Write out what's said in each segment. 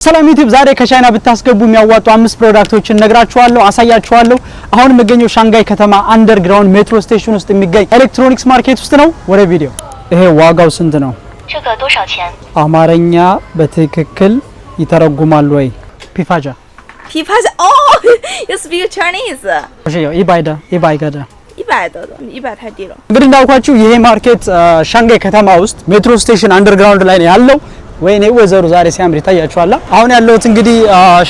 ሰላም ዩቲዩብ ዛሬ ከቻይና ብታስገቡ የሚያዋጡ 5 ፕሮዳክቶችን ነግራችኋለሁ አሳያችኋለሁ። አሁን የምገኘው ሻንጋይ ከተማ አንደርግራውንድ ሜትሮ ስቴሽን ውስጥ የሚገኝ ኤሌክትሮኒክስ ማርኬት ውስጥ ነው። ወደ ቪዲዮ። ይሄ ዋጋው ስንት ነው? አማርኛ በትክክል ይተረጉማል ወይ? ፒፋጃ Oh, you speak Chinese? 100的100太低了。እንግዲህ እንዳልኳችሁ ይሄ ማርኬት ሻንጋይ ከተማ ውስጥ ሜትሮ ስቴሽን አንደርግራውንድ ላይ ነው ያለው። ወይኔ ወዘሩ ዛሬ ሲያምር ይታያችኋል። አሁን ያለሁት እንግዲህ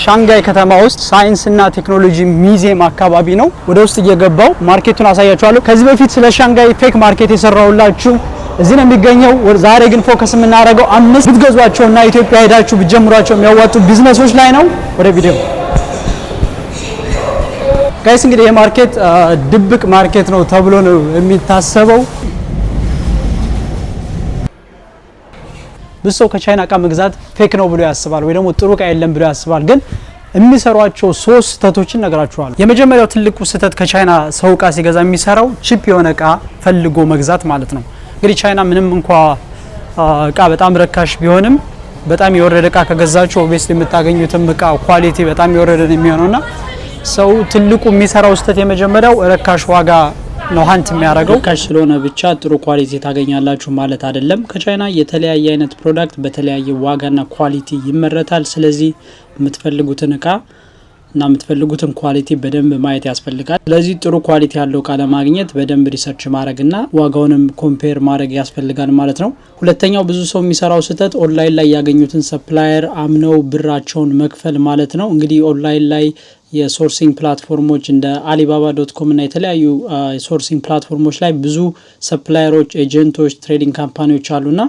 ሻንጋይ ከተማ ውስጥ ሳይንስ እና ቴክኖሎጂ ሚዚየም አካባቢ ነው። ወደ ውስጥ እየገባው ማርኬቱን አሳያችኋለሁ። ከዚህ በፊት ስለ ሻንጋይ ፌክ ማርኬት የሰራውላችሁ እዚህ ነው የሚገኘው። ዛሬ ግን ፎከስ የምናደርገው 5 ብትገዟቸውና ኢትዮጵያ ሄዳችሁ ብትጀምሯቸው የሚያዋጡ ቢዝነሶች ላይ ነው። ወደ ቪዲዮ ጋይስ። እንግዲህ የማርኬት ድብቅ ማርኬት ነው ተብሎ ነው የሚታሰበው። ብዙ ሰው ከቻይና እቃ መግዛት ፌክ ነው ብሎ ያስባል፣ ወይ ደግሞ ጥሩ እቃ የለም ብሎ ያስባል። ግን የሚሰሯቸው 3 ስህተቶችን ነግራችኋለሁ። የመጀመሪያው ትልቁ ስህተት ከቻይና ሰው እቃ ሲገዛ የሚሰራው ቺፕ የሆነ እቃ ፈልጎ መግዛት ማለት ነው። እንግዲህ ቻይና ምንም እንኳ እቃ በጣም ረካሽ ቢሆንም በጣም የወረደ እቃ ከገዛችሁ ኦብቪየስሊ የምታገኙትም እቃ ኳሊቲ በጣም የወረደ ነው የሚሆነውና ሰው ትልቁ የሚሰራው ስህተት የመጀመሪያው ረካሽ ዋጋ ነው ሀንት የሚያደርገው። ርካሽ ስለሆነ ብቻ ጥሩ ኳሊቲ ታገኛላችሁ ማለት አይደለም። ከቻይና የተለያየ አይነት ፕሮዳክት በተለያየ ዋጋና ኳሊቲ ይመረታል። ስለዚህ የምትፈልጉትን እቃ እና የምትፈልጉትን ኳሊቲ በደንብ ማየት ያስፈልጋል። ስለዚህ ጥሩ ኳሊቲ ያለው እቃ ለማግኘት በደንብ ሪሰርች ማድረግና ዋጋውንም ኮምፔር ማድረግ ያስፈልጋል ማለት ነው። ሁለተኛው ብዙ ሰው የሚሰራው ስህተት ኦንላይን ላይ ያገኙትን ሰፕላየር አምነው ብራቸውን መክፈል ማለት ነው። እንግዲህ ኦንላይን ላይ የሶርሲንግ ፕላትፎርሞች እንደ alibaba.com እና የተለያዩ ሶርሲንግ ፕላትፎርሞች ላይ ብዙ ሰፕላየሮች፣ ኤጀንቶች፣ ትሬዲንግ ካምፓኒዎች አሉና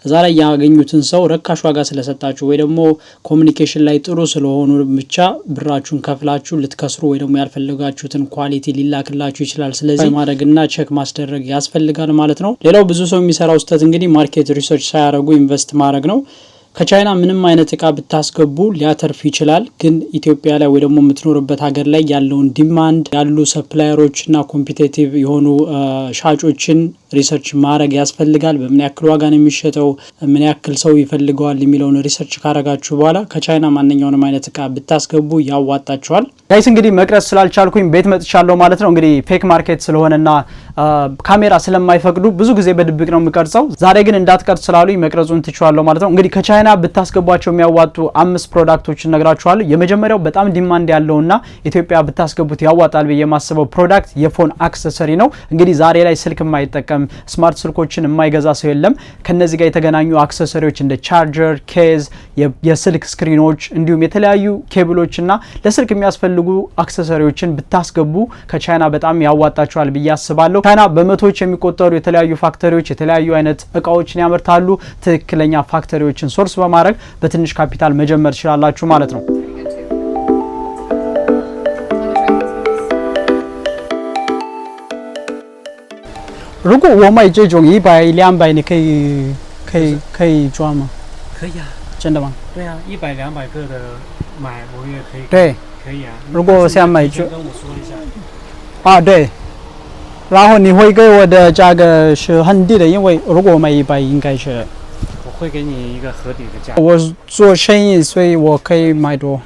እዛ ላይ ያገኙትን ሰው ረካሽ ዋጋ ስለሰጣችሁ ወይ ደግሞ ኮሙኒኬሽን ላይ ጥሩ ስለሆኑ ብቻ ብራችሁን ከፍላችሁ ልትከስሩ ወይ ደግሞ ያልፈለጋችሁትን ኳሊቲ ሊላክላችሁ ይችላል። ስለዚህ ማድረግና ቼክ ማስደረግ ያስፈልጋል ማለት ነው። ሌላው ብዙ ሰው የሚሰራው ስህተት እንግዲህ ማርኬት ሪሰርች ሳያደርጉ ኢንቨስት ማድረግ ነው። ከቻይና ምንም አይነት እቃ ብታስገቡ ሊያተርፍ ይችላል። ግን ኢትዮጵያ ላይ ወይ ደግሞ የምትኖርበት ሀገር ላይ ያለውን ዲማንድ ያሉ ሰፕላየሮችና ኮምፒቲቲቭ የሆኑ ሻጮችን ሪሰርች ማድረግ ያስፈልጋል። በምን ያክል ዋጋ ነው የሚሸጠው፣ ምን ያክል ሰው ይፈልገዋል የሚለውን ሪሰርች ካረጋችሁ በኋላ ከቻይና ማንኛውንም አይነት እቃ ብታስገቡ ያዋጣችኋል። ጋይስ እንግዲህ መቅረጽ ስላልቻልኩኝ ቤት መጥቻለሁ ማለት ነው። እንግዲህ ፌክ ማርኬት ስለሆነና ካሜራ ስለማይፈቅዱ ብዙ ጊዜ በድብቅ ነው የምቀርጸው። ዛሬ ግን እንዳትቀርጽ ስላሉኝ መቅረጹን ትችዋለሁ ማለት ነው። እንግዲህ ከቻይና ብታስገቧቸው የሚያዋጡ 5 ፕሮዳክቶችን ነግራችኋለሁ። የመጀመሪያው በጣም ዲማንድ ያለውና ኢትዮጵያ ብታስገቡት ያዋጣል ብዬ የማስበው ፕሮዳክት የፎን አክሰሰሪ ነው። እንግዲህ ዛሬ ላይ ስልክ የማይጠቀም ስማርት ስልኮችን የማይገዛ ሰው የለም። ከነዚህ ጋር የተገናኙ አክሰሰሪዎች እንደ ቻርጀር፣ ኬዝ፣ የስልክ ስክሪኖች እንዲሁም የተለያዩ ኬብሎችና ለስልክ የሚያስፈልጉ አክሰሰሪዎችን ብታስገቡ ከቻይና በጣም ያዋጣቸዋል ብዬ አስባለሁ። ቻይና በመቶዎች የሚቆጠሩ የተለያዩ ፋክተሪዎች የተለያዩ አይነት እቃዎችን ያመርታሉ። ትክክለኛ ፋክተሪዎችን ሶርስ በማድረግ በትንሽ ካፒታል መጀመር ትችላላችሁ ማለት ነው።如果我买这种100、200，你可以装吗？可以啊。真的吗？对啊，100、200个的买我也可以。对，可以啊。如果我想买就跟我说一下。啊，对。然后你会给我的价格是很低的，因为如果我买100，应该是。我会给你一个合理的价。我做生意，所以我可以买多。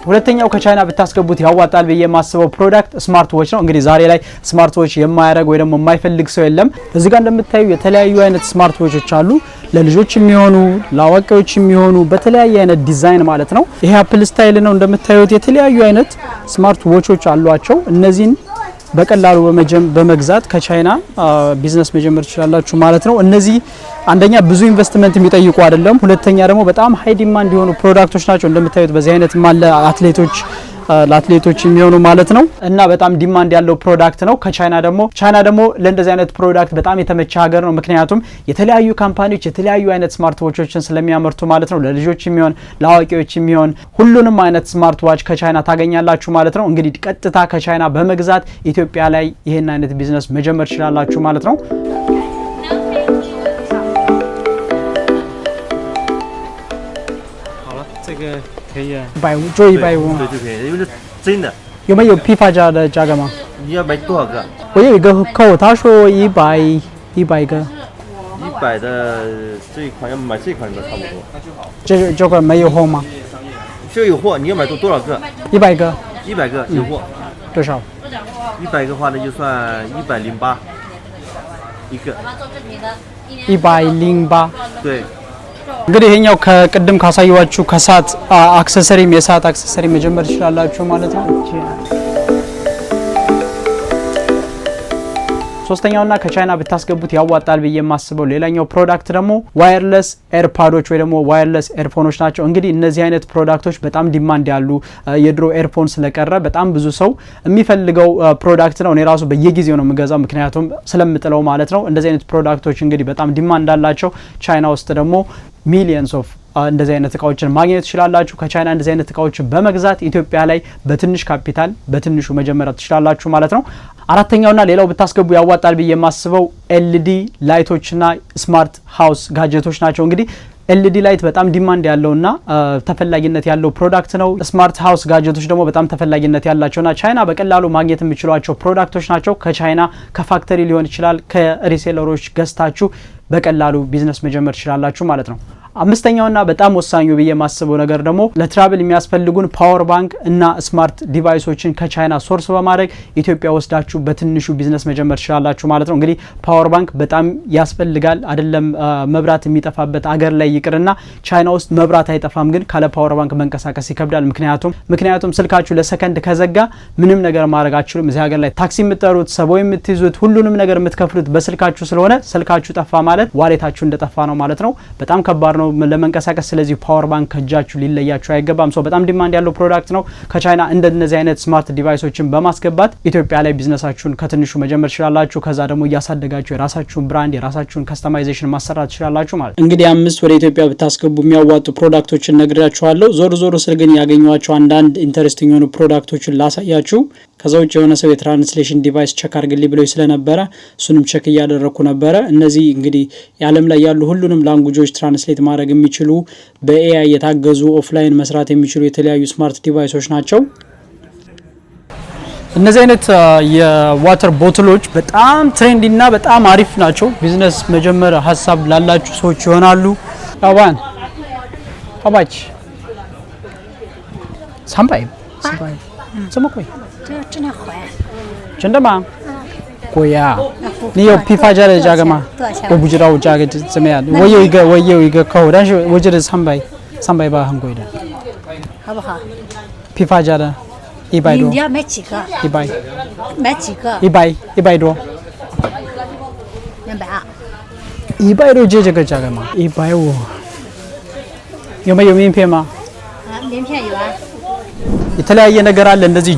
ሁለተኛው ከቻይና ብታስገቡት ያዋጣል ብዬ የማስበው ፕሮዳክት ስማርት ዎች ነው። እንግዲህ ዛሬ ላይ ስማርት ዎች የማያደርግ ወይ ደግሞ የማይፈልግ ሰው የለም። እዚህ ጋር እንደምታዩ የተለያዩ አይነት ስማርት ዎቾች አሉ። ለልጆች የሚሆኑ ለአዋቂዎች የሚሆኑ በተለያየ አይነት ዲዛይን ማለት ነው። ይሄ አፕል ስታይል ነው። እንደምታዩት የተለያዩ አይነት ስማርት ዎቾች አሏቸው። እነዚህን በቀላሉ በመግዛት ከቻይና ቢዝነስ መጀመር ትችላላችሁ ማለት ነው። እነዚህ አንደኛ ብዙ ኢንቨስትመንት የሚጠይቁ አይደለም። ሁለተኛ ደግሞ በጣም ሃይ ዲማንድ የሆኑ ፕሮዳክቶች ናቸው። እንደምታዩት በዚህ አይነት ማለ ለአትሌቶች የሚሆኑ ማለት ነው እና በጣም ዲማንድ ያለው ፕሮዳክት ነው። ቻይና ደግሞ ለእንደዚህ አይነት ፕሮዳክት በጣም የተመቸ ሀገር ነው። ምክንያቱም የተለያዩ ካምፓኒዎች የተለያዩ አይነት ስማርት ዎቾችን ስለሚያመርቱ ማለት ነው። ለልጆች የሚሆን ለአዋቂዎች የሚሆን ሁሉንም አይነት ስማርት ዋች ከቻይና ታገኛላችሁ ማለት ነው። እንግዲህ ቀጥታ ከቻይና በመግዛት ኢትዮጵያ ላይ ይሄን አይነት ቢዝነስ መጀመር ትችላላችሁ ማለት ነው።这个可以啊，150做150。对就可以，因为是真的。有没有批发价的价格吗？你要买多少个？我有一个客户，他说100个。100的这一款，要买这一款的差不多。这个没有货吗？这有货，你要买多少个？100个。100个有货。多少？100个话呢，就算108一个。108。对。እንግዲህ ይሄኛው ከቅድም ካሳየዋችሁ ከሳት አክሰሰሪ የሳት አክሰሰሪ መጀመር ትችላላችሁ ማለት ነው። ሶስተኛውና ከቻይና ብታስገቡት ያዋጣል ብዬ የማስበው ሌላኛው ፕሮዳክት ደግሞ ዋየርለስ ኤርፓዶች ወይ ደግሞ ዋየርለስ ኤርፎኖች ናቸው። እንግዲህ እነዚህ አይነት ፕሮዳክቶች በጣም ዲማንድ ያሉ የድሮ ኤርፎን ስለቀረ በጣም ብዙ ሰው የሚፈልገው ፕሮዳክት ነው። እኔ ራሱ በየጊዜው ነው የምገዛው ምክንያቱም ስለምጥለው ማለት ነው። እንደዚህ አይነት ፕሮዳክቶች እንግዲህ በጣም ዲማንድ አላቸው። ቻይና ውስጥ ደግሞ ሚሊየንስ ኦፍ እንደዚህ አይነት እቃዎችን ማግኘት ትችላላችሁ። ከቻይና እንደዚህ አይነት እቃዎችን በመግዛት ኢትዮጵያ ላይ በትንሽ ካፒታል በትንሹ መጀመር ትችላላችሁ ማለት ነው። አራተኛውና ሌላው ብታስገቡ ያዋጣል ብዬ የማስበው ኤልዲ ላይቶችና ስማርት ሃውስ ጋጀቶች ናቸው። እንግዲህ ኤልዲ ላይት በጣም ዲማንድ ያለውና ተፈላጊነት ያለው ፕሮዳክት ነው። ስማርት ሃውስ ጋጀቶች ደግሞ በጣም ተፈላጊነት ያላቸውና ቻይና በቀላሉ ማግኘት የሚችሏቸው ፕሮዳክቶች ናቸው። ከቻይና ከፋክተሪ ሊሆን ይችላል ከሪሴለሮች ገዝታችሁ በቀላሉ ቢዝነስ መጀመር ትችላላችሁ ማለት ነው። አምስተኛውና በጣም ወሳኙ ብዬ የማስበው ነገር ደግሞ ለትራቭል የሚያስፈልጉን ፓወር ባንክ እና ስማርት ዲቫይሶችን ከቻይና ሶርስ በማድረግ ኢትዮጵያ ወስዳችሁ በትንሹ ቢዝነስ መጀመር ትችላላችሁ ማለት ነው። እንግዲህ ፓወር ባንክ በጣም ያስፈልጋል አይደለም መብራት የሚጠፋበት አገር ላይ ይቅርና ቻይና ውስጥ መብራት አይጠፋም፣ ግን ካለ ፓወር ባንክ መንቀሳቀስ ይከብዳል። ምክንያቱም ስልካችሁ ለሰከንድ ከዘጋ ምንም ነገር ማድረግ አትችሉም። እዚህ ሀገር ላይ ታክሲ የምትጠሩት ሰቦይ የምትይዙት ሁሉንም ነገር የምትከፍሉት በስልካችሁ ስለሆነ ስልካችሁ ጠፋ ማለት ዋሌታችሁ እንደጠፋ ነው ማለት ነው። በጣም ከባድ ነው ለመንቀሳቀስ። ስለዚህ ፓወር ባንክ ከጃችሁ ሊለያችሁ አይገባም። በጣም ዲማንድ ያለው ፕሮዳክት ነው። ከቻይና እንደነዚህ አይነት ስማርት ዲቫይሶችን በማስገባት ኢትዮጵያ ላይ ቢዝነሳችሁን ከትንሹ መጀመር ትችላላችሁ። ከዛ ደግሞ እያሳደጋችሁ የራሳችሁን ብራንድ የራሳችሁን ከስተማይዜሽን ማሰራት ትችላላችሁ ማለት ነው። እንግዲህ 5 ወደ ኢትዮጵያ ብታስገቡ የሚያዋጡ ፕሮዳክቶችን ነግራችኋለሁ። ዞር ስል ግን ያገኘኋቸው አንዳንድ ኢንተረስቲንግ የሆኑ ፕሮዳክቶችን ላሳያችሁ። ከዛ ውጭ የሆነ ሰው የትራንስሌሽን ዲቫይስ ቸክ አድርግልኝ ብለው ስለነበረ እሱንም ቸክ እያደረኩ ነበረ። እነዚህ እንግዲህ የዓለም ላይ ያሉ ሁሉንም ላንጉጆች ትራንስሌት ማድረግ የሚችሉ በኤአይ የታገዙ ኦፍላይን መስራት የሚችሉ የተለያዩ ስማርት ዲቫይሶች ናቸው። እነዚህ አይነት የዋተር ቦትሎች በጣም ትሬንዲና በጣም አሪፍ ናቸው። ቢዝነስ መጀመር ሀሳብ ላላችሁ ሰዎች ይሆናሉ። ያባን አባች ሳምባይ怎么贵？这真的坏。真的吗？贵呀！你有批发价的价格吗？多少钱？我不知道我价格怎么样。我有一个客户，但是我觉得300很贵的。好不好？批发价的100多。你要买几个？100。买几个？100多。200。100多就这个价格吗？150。有没有名片吗？名片有啊。የተለያየ ነገር አለ። እንደዚህ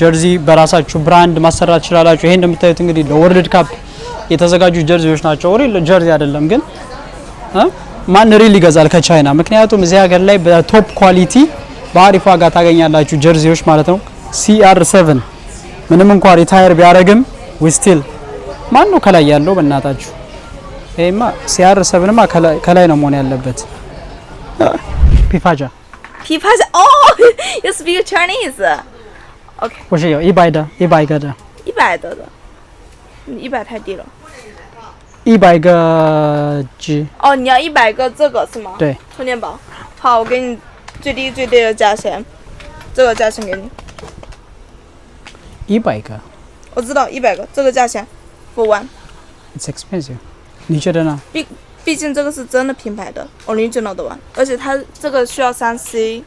ጀርዚ በራሳችሁ ብራንድ ማሰራት ይችላላችሁ። ይሄ እንደምታዩት እንግዲህ ለወርልድ ካፕ የተዘጋጁ ጀርዚዎች ናቸው። ሪል ጀርዚ አይደለም ግን ማን ሪል ይገዛል ከቻይና? ምክንያቱም እዚህ ሀገር ላይ በቶፕ ኳሊቲ በአሪፍ ዋጋ ታገኛላችሁ ጀርዚዎች ማለት ነው። CR7 ምንም እንኳን ሪታየር ቢያረግም ዊስቲል ማን ነው ከላይ ያለው በእናታችሁ? ይሄማ CR7ማ ከላይ ነው መሆን ያለበት። ፒፋጃ哦 ，you speak Chinese? OK。我是有100个的。100多的，100太低了。100个 G。哦，你要100个这个是吗？对。充电宝。好，我给你最低的价钱，这个价钱给你。100个。我知道100个，这个价钱for one。It's expensive。你觉得呢？毕竟这个是真的品牌的 original 的玩，而且它这个需要3C。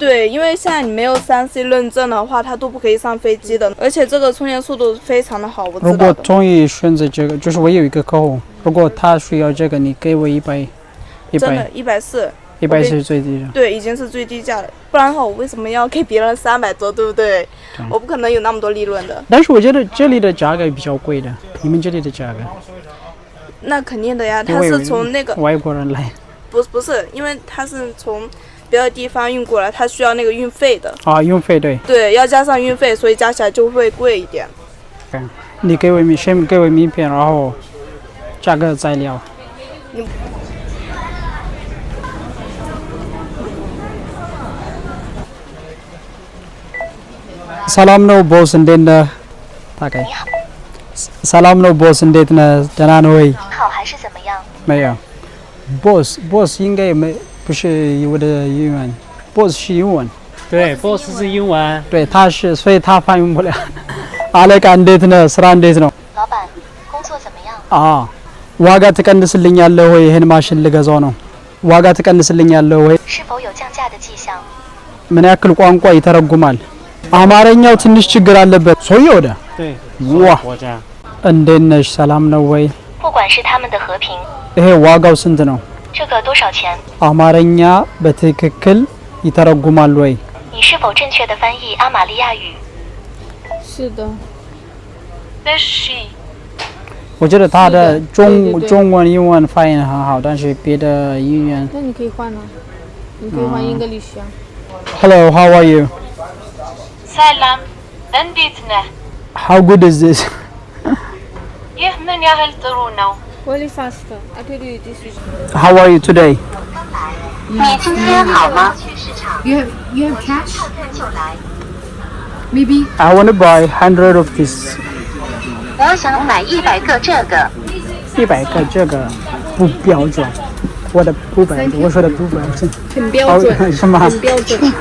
对，因为现在你没有3C 认证的话，它都不可以上飞机的。而且这个充电速度非常的好，我知道的。如果终于选择这个，就是我有一个客户，如果他需要这个，你给我100。真的140。100是最低的。对，已经是最低价了。不然的话，我为什么要给别人300多，对不对？我不可能有那么多利润的。但是我觉得这里的价格比较贵的，你们这里的价格。那肯定的呀，它是从那个外国人来，不是，因为它是从别的地方运过来，它需要那个运费的。啊，运费对。对，要加上运费，所以加起来就会贵一点。你先给我名片，然后价格再聊。ሰላም ነው ቦስ፣ እንዴት ነህ? ታውቃለህ። ሰላም ነው ቦስ፣ እንዴት ነህ? ደህና ነህ ወይ? 是怎么样？没有 boss 应该没不是我的英文 boss 是英文对 ，boss 是英文。对他是所以他翻译不了አለቃ እንዴት ነው ስራ እንዴት ነው老板，工作怎么样？ዋጋ ትቀንስልኛለህ ወይ ይሄን ማሽን ልገዛው ነው ዋጋ ትቀንስልኛለህ ወይ是否有降价的迹象？ ምን ያክል ቋንቋ ይተረጉማል አማርኛው ትንሽ ችግር አለበት ሰውዬው ወደ 对，哇国家。 እንዴት ነሽ ሰላም ነው ወይ 不管是他们的和平， ይሄ ዋጋው ስንት ነው 这个多少钱？ አማርኛ በትክክል ይተረጉማል ወይ 你是否正确的翻译阿玛利亚语？是的。那是。我觉得他的对对对中文英文发音很好但是别的语言那你可以换啊，你可以换 English 啊。 Hello how are you ሰላም እንዴት ነህ? How good is this ይህ ምን ያህል ጥሩ ነው? Really fast. I tell you this is. How are you today 你今天好吗？ You have cash? Maybe. I want to buy 100 of this 我想买100个这个。 100个这个不标准我的不标准我说的不标准很标准，是吗很标准。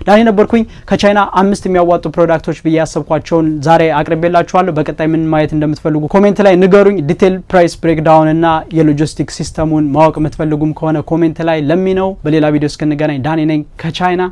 ዳኒ ነበርኩኝ ከቻይና 5 የሚያዋጡ ፕሮዳክቶች በያሰብኳቸውን ዛሬ አቅርቤላችኋለሁ በቀጣይ ምን ማየት እንደምትፈልጉ ኮሜንት ላይ ንገሩኝ ዲቴል ፕራይስ ብሬክዳውን እና የሎጂስቲክ ሲስተሙን ማወቅ የምትፈልጉም ከሆነ ኮሜንት ላይ ለሚ ነው በሌላ ቪዲዮ እስክንገናኝ ዳኒ ነኝ ከቻይና